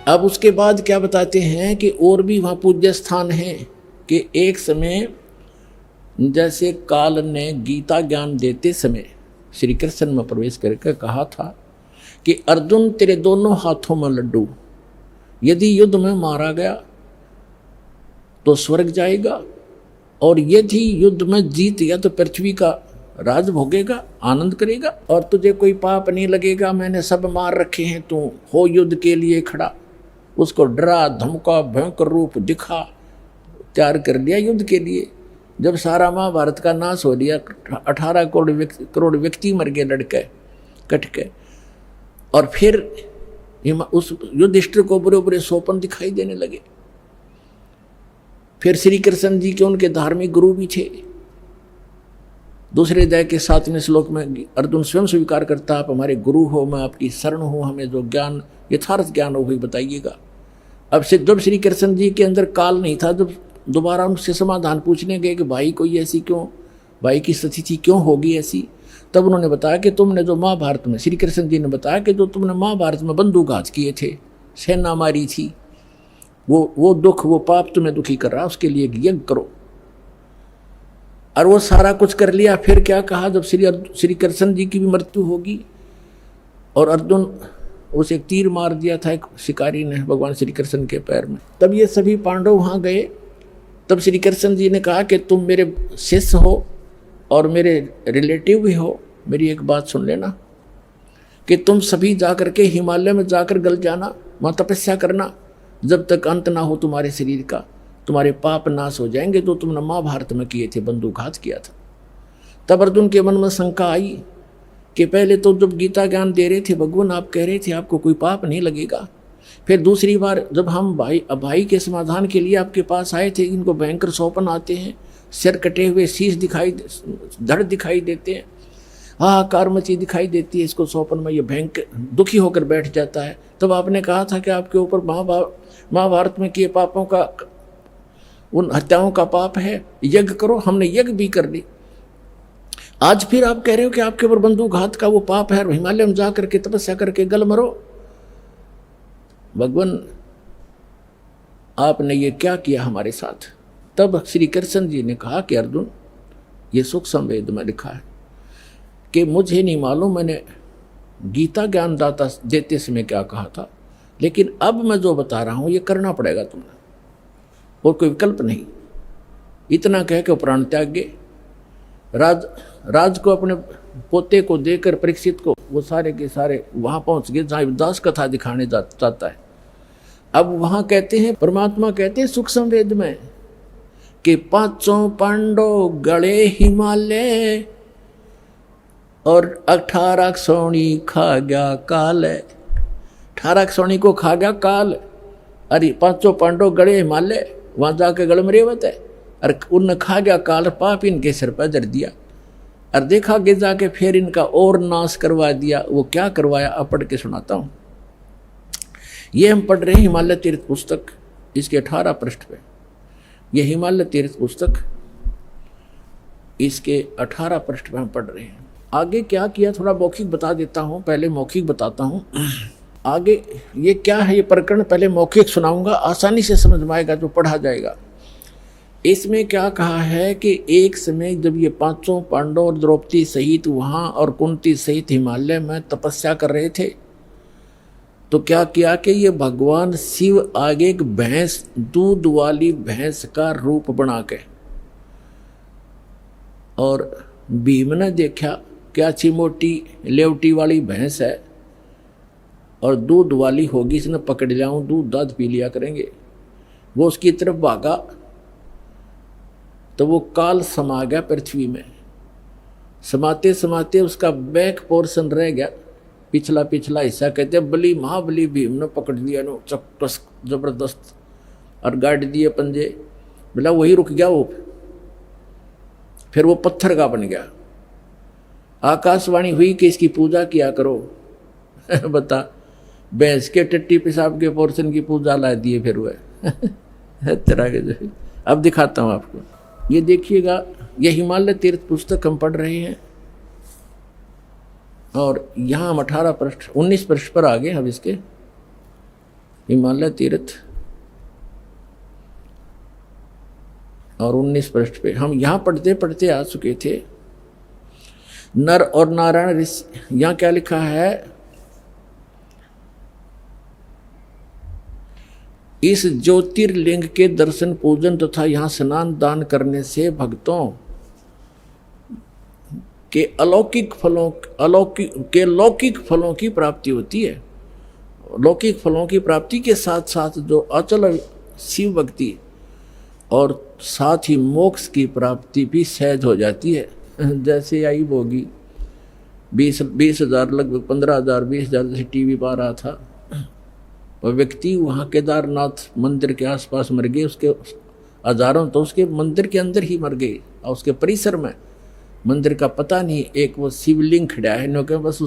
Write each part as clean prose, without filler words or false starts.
अब उसके बाद क्या बताते हैं कि और भी वहाँ पूज्य स्थान हैं कि एक समय जैसे काल ने गीता ज्ञान देते समय श्री कृष्ण में प्रवेश करके कहा था कि अर्जुन तेरे दोनों हाथों में लड्डू, यदि युद्ध में मारा गया तो स्वर्ग जाएगा, और यदि युद्ध में जीत गया तो पृथ्वी का राज भोगेगा, आनंद करेगा, और तुझे कोई पाप नहीं लगेगा, मैंने सब मार रखे हैं, तू हो युद्ध के लिए खड़ा। उसको डरा धमका भयंकर रूप दिखा, तैयार कर लिया युद्ध के लिए। जब सारा महाभारत का नाश हो लिया, 18 करोड़ व्यक्ति मर गए लड़के कट के, और फिर उस युधिष्ठिर को बुरे बुरे सोपन दिखाई देने लगे। फिर श्री कृष्ण जी के उनके धार्मिक गुरु भी थे। दूसरे अध्याय के 7वें श्लोक में अर्जुन स्वयं स्वीकार करता, आप हमारे गुरु हो, मैं आपकी शरण हूँ, हमें जो ज्ञान यथार्थ ज्ञान हो वही बताइएगा। अब से जब श्री कृष्ण जी के अंदर काल नहीं था, जब दोबारा उनसे समाधान पूछने गए कि भाई कोई ऐसी क्यों, भाई की स्थिति क्यों होगी ऐसी, तब उन्होंने बताया कि तुमने जो महाभारत में, श्री कृष्ण जी ने बताया कि जो तुमने महाभारत में बंदूकघात किए थे, सेना मारी थी, वो दुख, वो पाप तुम्हें दुखी कर रहा, उसके लिए यज्ञ करो। और वो सारा कुछ कर लिया। फिर क्या कहा, जब श्री कृष्ण जी की भी मृत्यु होगी और अर्जुन उसे एक तीर मार दिया था एक शिकारी ने भगवान श्री कृष्ण के पैर में, तब ये सभी पांडव वहाँ गए। तब श्री कृष्ण जी ने कहा कि तुम मेरे शिष्य हो और मेरे रिलेटिव भी हो, मेरी एक बात सुन लेना कि तुम सभी जाकर के हिमालय में जाकर गल जाना, वहाँ तपस्या करना, जब तक अंत ना हो तुम्हारे शरीर का, तुम्हारे पाप नाश हो जाएंगे जो तुमने महाभारत में किए थे, बंदूकघात किया था। तब अर्जुन के मन में शंका आई कि पहले तो जब गीता ज्ञान दे रहे थे भगवान, आप कह रहे थे आपको कोई पाप नहीं लगेगा। फिर दूसरी बार जब हम भाई के समाधान के लिए आपके पास आए थे, इनको भयंकर सौपन आते हैं, सिर कटे हुए, शीश धड़ दिखाई देते हैं, हाहाकार मची दिखाई देती है इसको सौपन में, ये भयंकर दुखी होकर बैठ जाता है। तब आपने कहा था कि आपके ऊपर महाभारत में किए पापों का, उन हत्याओं का पाप है, यज्ञ करो। हमने यज्ञ भी कर ली। आज फिर आप कह रहे हो कि आपके ऊपर बंदूकघात का वो पाप है, हिमालय में जा करके तपस्या करके गल मरो। भगवान आपने ये क्या किया हमारे साथ। तब श्री कृष्ण जी ने कहा कि अर्जुन, ये सुख संवेद में लिखा है कि मुझे नहीं मालूम मैंने गीता ज्ञान देते समय क्या कहा था, लेकिन अब मैं जो बता रहा हूं ये करना पड़ेगा तुम्हें, और कोई विकल्प नहीं। इतना कह के प्राण त्याग गए। राज को अपने पोते को देकर परीक्षित को वो सारे के सारे वहां पहुंच गए जहां दास कथा दिखाने जाता है। अब वहां कहते हैं, परमात्मा कहते हैं सुख संवेद में कि 5 पांडव गड़े हिमालय और 18 सोनी खा गया काल। 18 सोनी को खा गया काल। अरे 5 पांडव गड़े हिमालय, वहां जाके गड़ में रेवत है, और उन खा गया काल, पाप इनके सिर पर धर दिया, और देखा कि जाके फिर इनका और नाश करवा दिया। वो क्या करवाया, अब पढ़ के सुनाता हूं। ये हम पढ़ रहे हैं हिमालय तीर्थ पुस्तक, इसके 18 पृष्ठ पे। ये हिमालय तीर्थ पुस्तक, इसके 18 पृष्ठ पे हम पढ़ रहे हैं। आगे क्या किया थोड़ा मौखिक बता देता हूं, पहले मौखिक बताता हूं। आगे ये क्या है, ये प्रकरण पहले मौखिक सुनाऊंगा, आसानी से समझ में आएगा जो पढ़ा जाएगा। इसमें क्या कहा है कि एक समय जब ये 5 पांडव और द्रौपदी सहित वहाँ और कुंती सहित हिमालय में तपस्या कर रहे थे, तो क्या किया कि ये भगवान शिव आगे एक भैंस, दूध वाली भैंस का रूप बना के, और भीम ने देखा क्या अच्छी मोटी लेवटी वाली भैंस है और दूध वाली होगी, इसने पकड़ लिया हूँ, दूध दाद पी लिया करेंगे। वो उसकी तरफ भागा तो वो काल समा गया पृथ्वी में। समाते समाते उसका बैक पोर्शन रह गया, पिछला हिस्सा, कहते हैं बली महाबली भीम ने पकड़ लिया नो चक्कस जबरदस्त और गाड़ दिए पंजे, बोला वही रुक गया वो, फिर वो पत्थर का बन गया। आकाशवाणी हुई कि इसकी पूजा किया करो। बता, भैंस के टट्टी पेशाब के पोर्शन की पूजा ला दिए फिर वह तरह के जो। अब दिखाता हूँ आपको, ये देखिएगा, ये हिमालय तीर्थ पुस्तक हम पढ़ रहे हैं, और यहाँ हम 18 पृष्ठ 19 पृष्ठ पर आ गए। अब इसके हिमालय तीर्थ और 19 पृष्ठ पे हम यहाँ पढ़ते पढ़ते आ चुके थे। नर और नारायण ऋषि, यहाँ क्या लिखा है, इस ज्योतिर्लिंग के दर्शन पूजन तथा यहाँ स्नान दान करने से भक्तों के लौकिक फलों की प्राप्ति होती है। लौकिक फलों की प्राप्ति के साथ साथ जो अचल शिव भक्ति और साथ ही मोक्ष की प्राप्ति भी सहज हो जाती है। जैसे आई भोगी 20,000 लगभग 15,000 20,000 जैसे टीवी पर आ रहा था, वह व्यक्ति वहाँ केदारनाथ मंदिर के आसपास मर गए, उसके हजारों तो उसके मंदिर के अंदर ही मर गए और उसके परिसर में मंदिर का पता नहीं। एक वो शिवलिंग खड़ा है नो के बस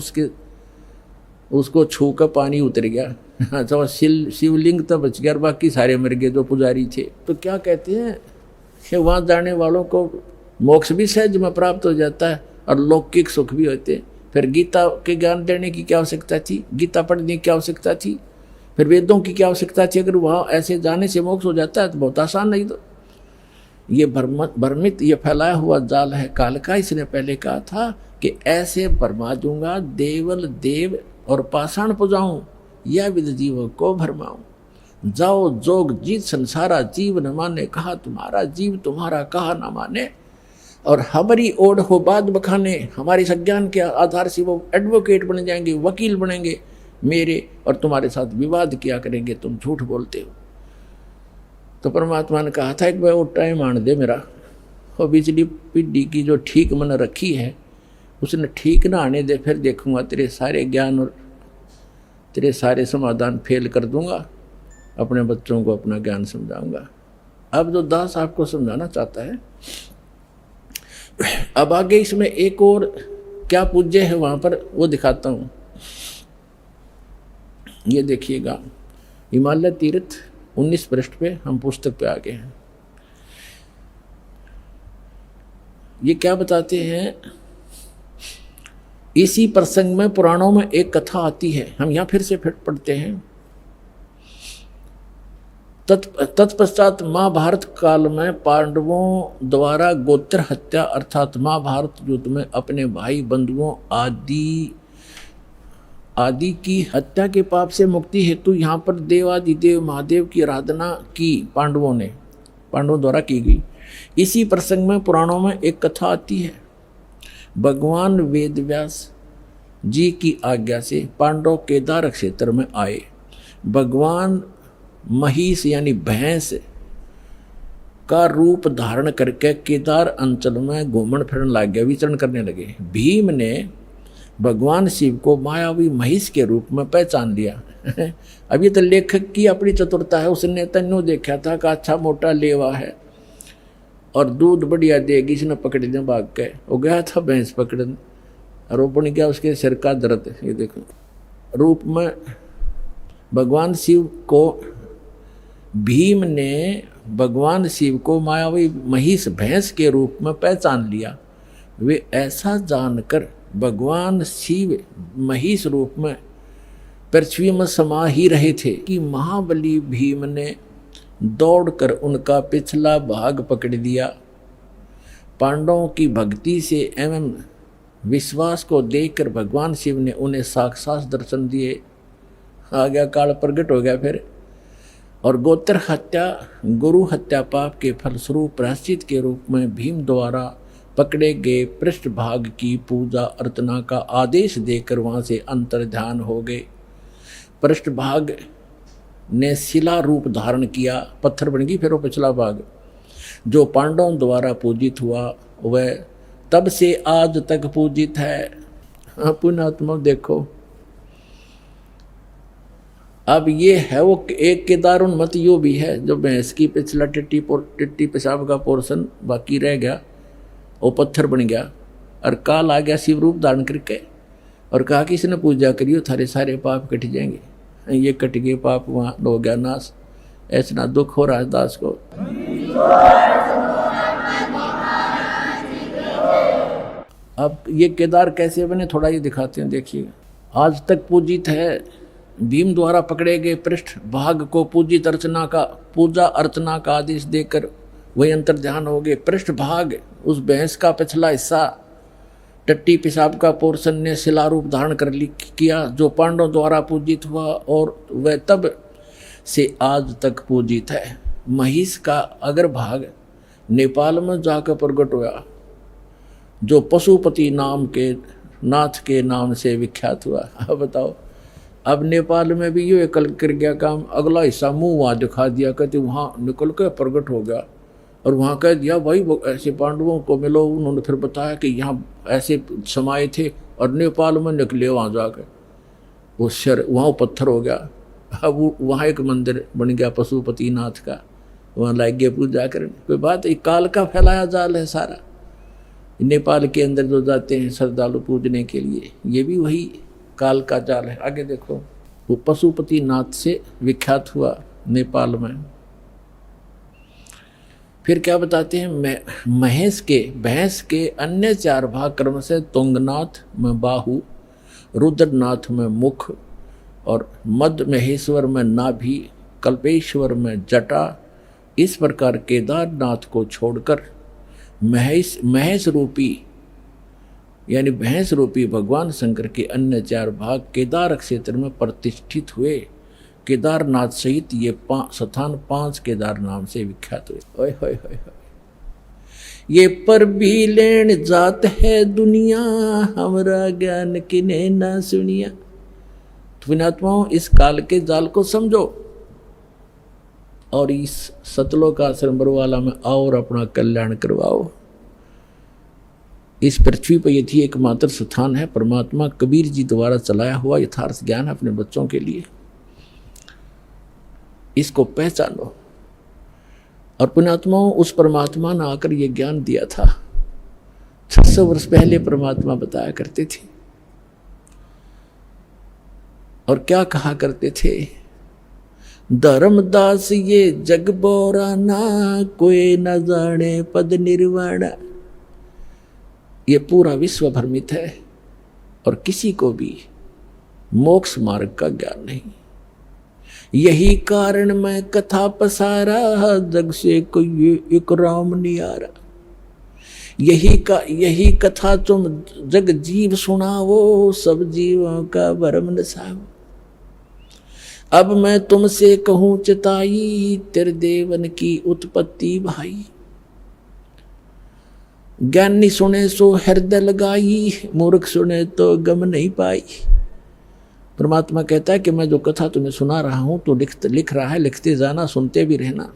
उसको छू कर पानी उतर गया। अच्छा वो शिवलिंग तो बच गया और बाकी सारे मर गए जो पुजारी थे। तो क्या कहते हैं कि वहाँ जाने वालों को मोक्ष भी सहज में प्राप्त हो जाता है और लौकिक सुख भी होते। फिर गीता के ज्ञान देने की क्या आवश्यकता थी, गीता पढ़ने की क्या आवश्यकता थी, फिर वेदों की क्या आवश्यकता थी। अगर वहाँ ऐसे जाने से मोक्ष हो जाता है तो बहुत आसान। नहीं तो ये भ्रमित ये फैलाया हुआ जाल है काल का। इसने पहले कहा था कि ऐसे भरमा दूंगा देवल देव और पाषाण पुजाऊं, यह विद जीवों को भरमाऊं। जाओ जोग जीत संसारा जीव न माने, कहा तुम्हारा जीव तुम्हारा कहा न माने। और हमारी ओढ़ हो बात बखाने, हमारे संज्ञान के आधार से वो एडवोकेट बन जाएंगे, वकील बनेंगे मेरे, और तुम्हारे साथ विवाद किया करेंगे, तुम झूठ बोलते हो। तो परमात्मा ने कहा था एक बार वो टाइम आन दे मेरा, और बिजली पीढ़ी की जो ठीक मन रखी है उसने ठीक ना आने दे, फिर देखूंगा तेरे सारे ज्ञान और तेरे सारे समाधान फेल कर दूंगा, अपने बच्चों को अपना ज्ञान समझाऊंगा। अब जो दास आपको समझाना चाहता है, अब आगे इसमें एक और क्या पूज्य है वहां पर वो दिखाता हूं। ये देखिएगा हिमालय तीर्थ 19 पृष्ठ पे हम पुस्तक पे आ गए हैं। ये क्या बताते हैं, इसी प्रसंग में पुराणों में एक कथा आती है, हम यहां फिर से पढ़ते हैं। तत्पश्चात महाभारत काल में पांडवों द्वारा गोत्र हत्या अर्थात महाभारत युद्ध में अपने भाई बंधुओं आदि की हत्या के पाप से मुक्ति हेतु यहाँ पर देवादिदेव महादेव की आराधना की पांडवों द्वारा की गई। इसी प्रसंग में पुराणों में एक कथा आती है। भगवान वेदव्यास जी की आज्ञा से पांडव केदार क्षेत्र में आए। भगवान महिष यानी भैंस का रूप धारण करके केदार अंचल में घूमन फिरन लग गया, विचरण करने लगे। भीम ने भगवान शिव को मायावी महिष के रूप में पहचान लिया। अब ये तो लेखक की अपनी चतुरता है, उसने तन्नो देखा था कि अच्छा मोटा लेवा है और दूध बढ़िया देगी, इसने पकड़ दिया भाग के। वो गया था भैंस पकड़न और वो बन गया उसके सिर का दर्द। ये देखो रूप में भगवान शिव को, भीम ने भगवान शिव को मायावी महिष भैंस के रूप में पहचान लिया। वे ऐसा जानकर भगवान शिव महिष रूप में पृथ्वी में समा ही रहे थे कि महाबली भीम ने दौड़कर उनका पिछला भाग पकड़ लिया। पांडवों की भक्ति से एवं विश्वास को देखकर भगवान शिव ने उन्हें साक्षात दर्शन दिए। आ गया काल प्रकट हो गया फिर। और गोत्र हत्या गुरु हत्या पाप के फलस्वरूप प्रायश्चित के रूप में भीम द्वारा पकड़े गए पृष्ठभाग की पूजा अर्चना का आदेश देकर वहाँ से अंतर्ध्यान हो गए। पृष्ठभाग ने शिला रूप धारण किया, पत्थर बन गई। फिर वो पिछला भाग जो पांडवों द्वारा पूजित हुआ वह तब से आज तक पूजित है। पुण्यात्मा देखो, अब ये है वो एक केदारोन्मत यो भी है जो भैंस की पिछला टिट्टी पेशाब का पोर्शन बाकी रह गया, वो पत्थर बन गया। और काल आ गया शिव रूप धारण करके और कहा कि इसने पूजा करियो थारे सारे पाप कट जाएंगे। ये कट गए पाप, वहाँ हो गया नाश। ऐसा दुख हो रहा है दास को। अब ये केदार कैसे बने थोड़ा ये दिखाते हैं, देखिए। आज तक पूजित है भीम द्वारा पकड़े गए पृष्ठ भाग को पूजा अर्चना का आदेश देकर वही अंतर ध्यान हो गए। पृष्ठ भाग उस भैंस का पिछला हिस्सा टट्टी पेशाब का पोर्शन ने शिला रूप धारण कर किया, जो पांडवों द्वारा पूजित हुआ और वह तब से आज तक पूजित है। महिष का अगर भाग नेपाल में जाकर प्रकट हुआ, जो पशुपति नाम के नाथ के नाम से विख्यात हुआ। अब बताओ, अब नेपाल में भी ये कल कर गया काम, अगला हिस्सा मुंह वहाँ दिखा दिया, कहते वहाँ निकल के प्रकट हो गया और वहाँ कह दिया भाई ऐसे पांडवों को मिलो। उन्होंने फिर बताया कि यहाँ ऐसे समाये थे और नेपाल में निकले वहाँ जाकर, वो शर वहाँ पत्थर हो गया। अब वहाँ एक मंदिर बन गया पशुपति नाथ का, वहाँ लाग गए पूजा करने। कोई बात, एक काल का फैलाया जाल है सारा। नेपाल के अंदर जो जाते हैं श्रद्धालु पूजने के लिए, ये भी वही काल का जाल है। आगे देखो, वो पशुपति नाथ से विख्यात हुआ नेपाल में। फिर क्या बताते हैं, भैंस के अन्य 4 भाग क्रम से तुंगनाथ में बाहु, रुद्रनाथ में मुख और मध्य महेश्वर में नाभि, कल्पेश्वर में जटा। इस प्रकार केदारनाथ को छोड़कर महेश रूपी यानी भैंस रूपी भगवान शंकर के अन्य 4 भाग केदार क्षेत्र में प्रतिष्ठित हुए। केदारनाथ सहित ये स्थान 5 केदार नाम से विख्यात हुए। ओए होए होए, ये पर भी लेन जात है दुनिया, हमरा ज्ञान किने ना सुनिया। पुण्यात्माओं, इस काल के जाल को समझो और इस सतलोक आश्रम बरवाला में आओ और अपना कल्याण करवाओ। इस पृथ्वी पर यदि एकमात्र स्थान है परमात्मा कबीर जी द्वारा चलाया हुआ यथार्थ ज्ञान अपने बच्चों के लिए, इसको पहचानो। और पुण्यात्माओं, उस परमात्मा ने आकर ये ज्ञान दिया था। 600 वर्ष पहले परमात्मा बताया करते थे और क्या कहा करते थे, धर्मदास ये जग बोराना, कोई न जाने पद निर्वाणा। ये पूरा विश्व भ्रमित है और किसी को भी मोक्ष मार्ग का ज्ञान नहीं। यही कारण मैं कथा पसारा, जग से कोई एक राम नियारा। यही कथा तुम जग जीव सुनाओ, सब जीवों का भरम नसाओ। अब मैं तुमसे कहूं चिताई, तेरे देवन की उत्पत्ति भाई। ज्ञानी सुने सो हृदय लगाई, मूर्ख सुने तो गम नहीं पाई। परमात्मा कहता है कि मैं जो कथा तुम्हें सुना रहा हूं तो लिख रहा है, लिखते जाना, सुनते भी रहना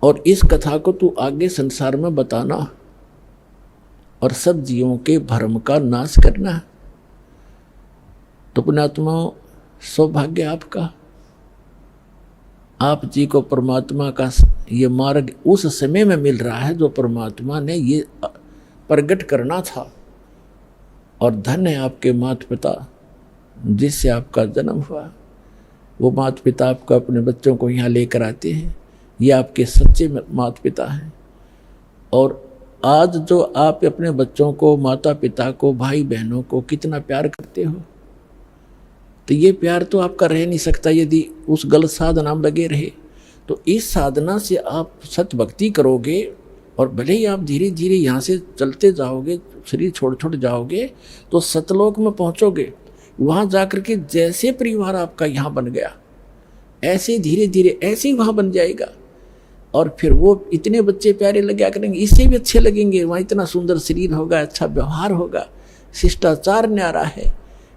और इस कथा को तू आगे संसार में बताना और सब जीवों के भ्रम का नाश करना। तो पुण्यात्मा, सौभाग्य आपका, आप जी को परमात्मा का ये मार्ग उस समय में मिल रहा है जो परमात्मा ने ये प्रकट करना था। और धन्य है आपके माता पिता जिससे आपका जन्म हुआ। वो माता पिता आपको अपने बच्चों को यहाँ लेकर आते हैं, ये आपके सच्चे माता पिता हैं। और आज जो आप अपने बच्चों को, माता पिता को, भाई बहनों को कितना प्यार करते हो, तो ये प्यार तो आपका रह नहीं सकता यदि उस गलत साधना में लगे रहे। तो इस साधना से आप सत भक्ति करोगे और भले ही आप धीरे धीरे यहाँ से चलते जाओगे, शरीर छोड़ जाओगे, तो सतलोक में पहुँचोगे। वहाँ जाकर के जैसे परिवार आपका यहाँ बन गया, ऐसे धीरे धीरे ऐसे ही वहाँ बन जाएगा। और फिर वो इतने बच्चे प्यारे लगा करेंगे, इससे भी अच्छे लगेंगे। वहाँ इतना सुंदर शरीर होगा, अच्छा व्यवहार होगा, शिष्टाचार न्यारा है,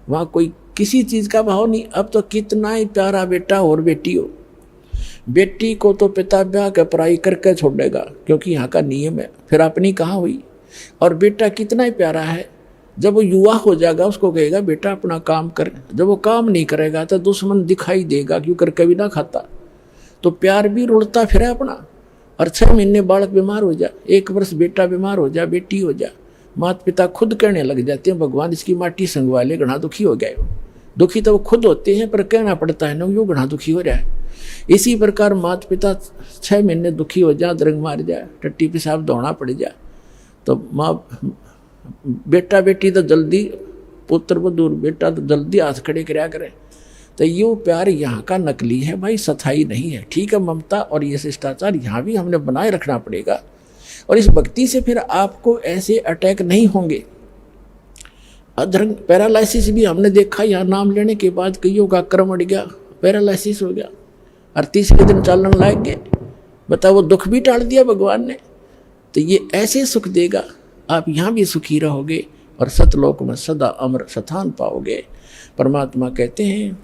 वहाँ कोई किसी चीज़ का भाव नहीं। अब तो कितना ही प्यारा बेटा और बेटी हो, बेटी को तो पिता ब्याह के पढ़ाई करके छोड़ेगा क्योंकि यहाँ का नियम है, फिर अपनी कहाँ हुई। और बेटा कितना ही प्यारा है, जब वो युवा हो जाएगा उसको कहेगा बेटा अपना काम कर। जब वो काम नहीं करेगा तो दुश्मन दिखाई देगा, क्यों कर कभी ना खाता। तो प्यार भी रुड़ता फिर अपना। और 6 महीने बालक बीमार हो जा, 1 वर्ष बेटा बीमार हो जा, बेटी हो जा, माता पिता खुद कहने लग जाते हैं भगवान इसकी माटी संगवा ले, घना दुखी हो गए। दुखी तो वो खुद होते हैं पर कहना पड़ता है ना, यूँ घना दुखी हो रहा है। इसी प्रकार माता पिता 6 महीने दुखी हो जा, दरंग मार जाए, टट्टी पेशाब दौड़ना पड़ जाए, तो माँ बेटा बेटी तो जल्दी पुत्र बदूर बेटा तो जल्दी हाथ खड़े कराया करें। तो ये प्यार यहाँ का नकली है भाई, सथाई नहीं है। ठीक है, ममता और ये शिष्टाचार यहाँ भी हमने बनाए रखना पड़ेगा, और इस भक्ति से फिर आपको ऐसे अटैक नहीं होंगे। अधर्म पैरालिसिस भी हमने देखा, यहाँ नाम लेने के बाद कईयों का क्रम अड़ गया, पैरालिसिस हो गया, और तीसरे दिन चालन लाग गए। बताओ, वो दुख भी टाल दिया भगवान ने। तो ये ऐसे सुख देगा, आप यहाँ भी सुखी रहोगे और सतलोक में सदा अमर स्थान पाओगे। परमात्मा कहते हैं,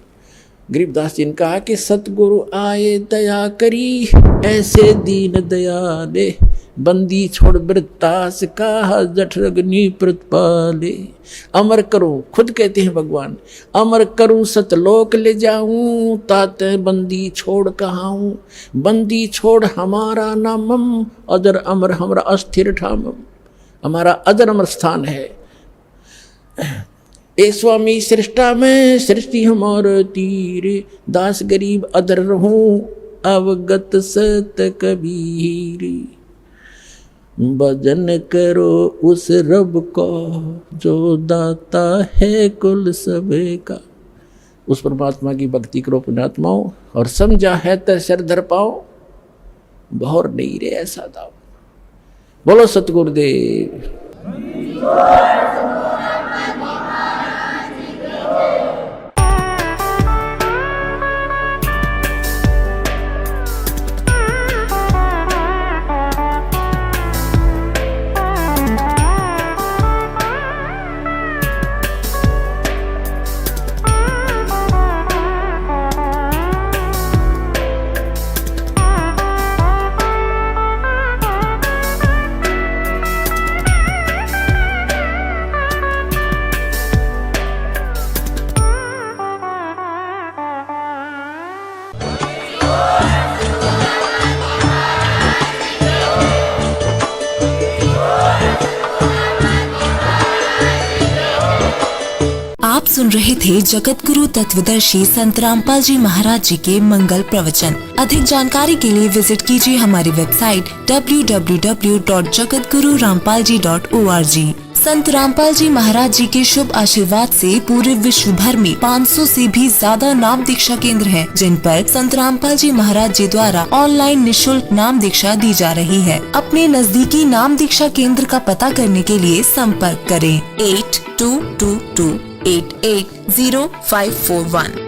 गरीबदास जी ने कहा कि सतगुरु आए दया करी, ऐसे दीन दयाले, बंदी छोड़ वृत्तास का जठ रगनी प्रतिपाले। अमर करूं, खुद कहते हैं भगवान, अमर करूं सतलोक ले जाऊं, ताते बंदी छोड़ कहाऊं। बंदी छोड़ हमारा नामम, अजर अमर हमरा अस्थिर ठामम। हमारा अजर अमर स्थान है। ए स्वामी सृष्टा में सृष्टि हमार तीर, दास गरीब अदर रहूं, अवगत सत कबीर। भजन करो उस रब को, जो दाता है कुल सबे का। उस परमात्मा की भक्ति करो पुण्यात्माओं, और समझा है तो सिर धर पाओ, बहुर नहीं रे ऐसा दाव। बोलो सतगुरुदेव। आप सुन रहे थे जगत गुरु तत्वदर्शी संत रामपाल जी महाराज जी के मंगल प्रवचन। अधिक जानकारी के लिए विजिट कीजिए हमारी वेबसाइट www.jagatgururampalji.org। संत रामपाल जी महाराज जी के शुभ आशीर्वाद से पूरे विश्व भर में 500 से भी ज्यादा नाम दीक्षा केंद्र हैं, जिन पर संत रामपाल जी महाराज जी द्वारा ऑनलाइन निशुल्क नाम दीक्षा दी जा रही है। अपने नजदीकी नाम दीक्षा केंद्र का पता करने के लिए संपर्क करें 8222880541।